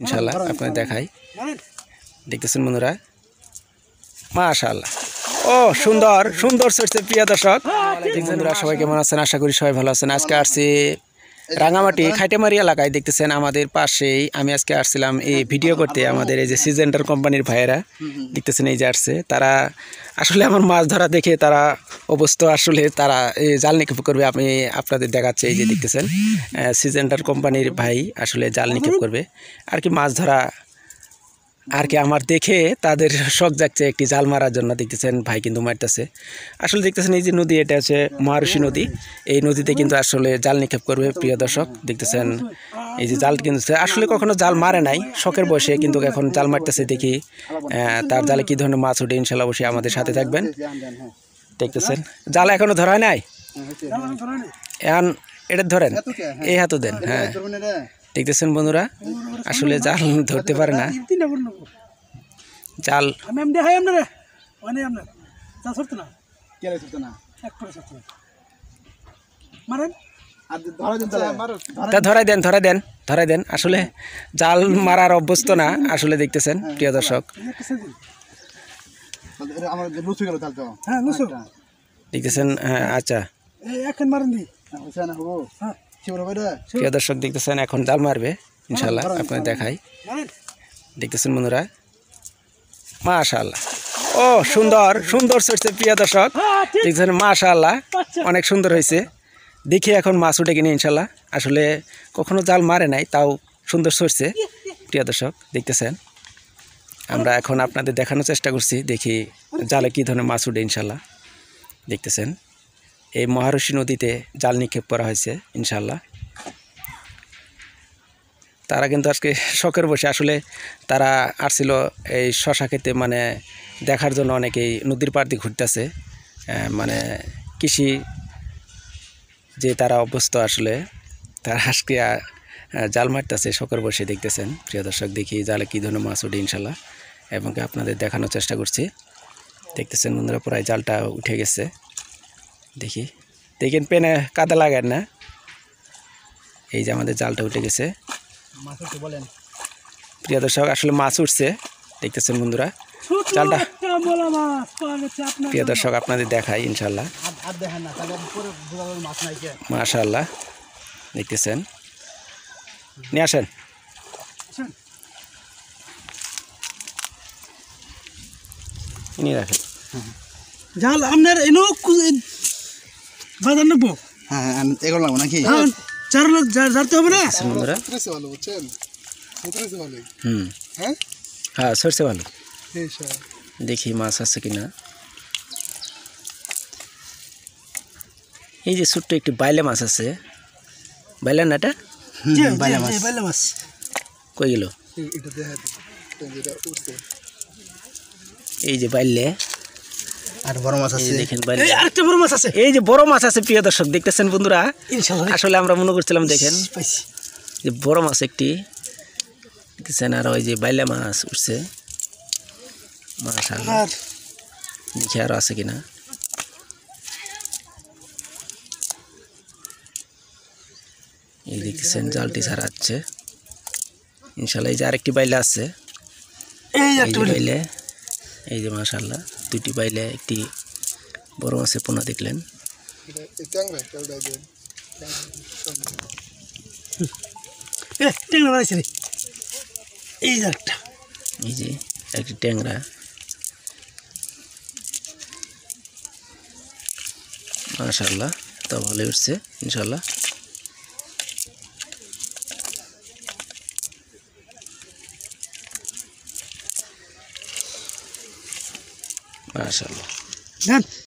ইনশাআল্লাহ আপনাদের দেখাই। দেখতেছেন বন্ধুরা, মাশাআল্লাহ। ও সুন্দর সুন্দর সরছে প্রিয় দর্শক। বন্ধুরা সবাই কেমন আছেন? আশা করি সবাই ভালো আছেন। আজকে আসছি রাঙামাটি খাইটেমারি এলাকায়। দেখতেছেন আমাদের পাশেই আমি আজকে আসছিলাম এই ভিডিও করতে। আমাদের এই যে সিজেন্টার কোম্পানির ভাইয়েরা দেখতেছেন এই যে আসছে, তারা আসলে আমার মাছ ধরা দেখে তারা অবস্থ আসলে তারা এই জাল নিক্ষেপ করবে। আমি আপনাদের দেখাচ্ছি, এই যে দেখতেছেন সিজেন্টার কোম্পানির ভাই আসলে জাল নিক্ষেপ করবে আর কি, মাছ ধরা আর কি। আমার দেখে তাদের শখ জাগছে একটি জাল মারার জন্য। দেখতেছেন ভাই কিন্তু মারতেছে। আসলে দেখতেছেন এই যে নদী, এটা হচ্ছে মহারশী নদী। এই নদীতে কিন্তু আসলে জাল নিক্ষেপ করবে প্রিয় দর্শক। দেখতেছেন এই যে জাল কিন্তু আসলে কখনো জাল মারে নাই, শখের বয়সে কিন্তু এখন জাল মারতেছে। দেখি তার জালে কী ধরনের মাছ ওঠে। ইনশাল্লাহ অবশ্যই আমাদের সাথে থাকবেন। দেখতেছেন জাল এখনো ধরা হয় নাই, এখন এটা ধরেন, এই হাতও দেন। হ্যাঁ দেখতেছেন বন্ধুরা, আসলে জাল ধরতে পারে না, জাল ধরাই দেন। আসলে জাল মারার অভ্যস্ত না আসলে। দেখতেছেন প্রিয় দর্শক, দেখতেছেন। আচ্ছা প্রিয় দর্শক, দেখতেছেন এখন জাল মারবে ইনশাল্লাহ আপনাদের দেখাই। দেখতেছেন বন্ধুরা, মাশাআল্লাহ। ও সুন্দর সুন্দর সরছে প্রিয় দর্শক। দেখছেন মাশাআল্লাহ, অনেক সুন্দর হয়েছে। দেখি এখন মাছ উঠে কিনে ইনশাল্লাহ। আসলে কখনো জাল মারে নাই, তাও সুন্দর সরছে প্রিয় দর্শক। দেখতেছেন আমরা এখন আপনাদের দেখানোর চেষ্টা করছি, দেখি জালে কী ধরনের মাছ উঠে ইনশাল্লাহ। দেখতেছেন এই মহারশী নদীতে জাল নিক্ষেপ করা হয়েছে ইনশাল্লাহ। তারা কিন্তু আজকে শখের বসে আসলে তারা আসছিল এই শশা খেতে, মানে দেখার জন্য। অনেকেই নদীর পাড় দিয়ে ঘুরতেছে, মানে কৃষি যে তারা অভ্যস্ত আসলে, তারা আজকে জাল মারতেছে শখের বসে। দেখতেছেন প্রিয় দর্শক, দেখি জালে কী ধরনের মাছ ওঠে ইনশাল্লাহ এবং আপনাদের দেখানোর চেষ্টা করছি। দেখতেছেন বন্ধুরা, প্রায় জালটা উঠে গেছে। দেখি দেখেন, পেনে কাদা লাগান না। এই যে আমাদের জালটা উঠে গেছে প্রিয় দর্শক, আসলে মাছ উঠছে। দেখতেছেন বন্ধুরা জালটা, প্রিয় দর্শক আপনাদের দেখাই ইনশাল্লাহ। মাশাআল্লাহ দেখতেছেন, নিয়ে আসেন। নিয়ে রাখেন জাল আপনার এনো বাজার নেবো। হ্যাঁ এগুলো লাগবো নাকি? চার লোক জানতে হবে না বন্ধুরা। হ্যাঁ সরষে ভালো। দেখি মাছ আছে কিনা। এই যে ছোট্ট একটি বাইলে মাছ আছে, বাইলে না এটা? বাইলা মাছ কই গেল? এই যে বাইলে, আর বড় মাছ আছে দেখেন বাইলে, আরেকটা বড় মাছ আছে। এই যে বড় মাছ আছে প্রিয় দর্শক। দেখতেছেন বন্ধুরা, আসলে আমরা মনে করছিলাম, দেখেন যে বড় মাছ একটি দেখতেছেন। আর ওই যে বাইলা মাছ উঠছে মাশাআল্লাহ। দেখি আরো আছে কিনা। এই দেখতেছেন জালটি ছাড়াচ্ছে ইনশাল্লাহ। এই যে আরেকটি বাইলে আছে, এই যে বাইলে, এই যে মাশাআল্লাহ দুটি বাইলে, একটি বড় মাছের পোনা দেখলেন। এই যে একটা, এই যে একটি ট্যাংরা। মাশাআল্লাহ তা ভালো উঠছে ইনশাল্লাহ। মাশাআল্লাহ।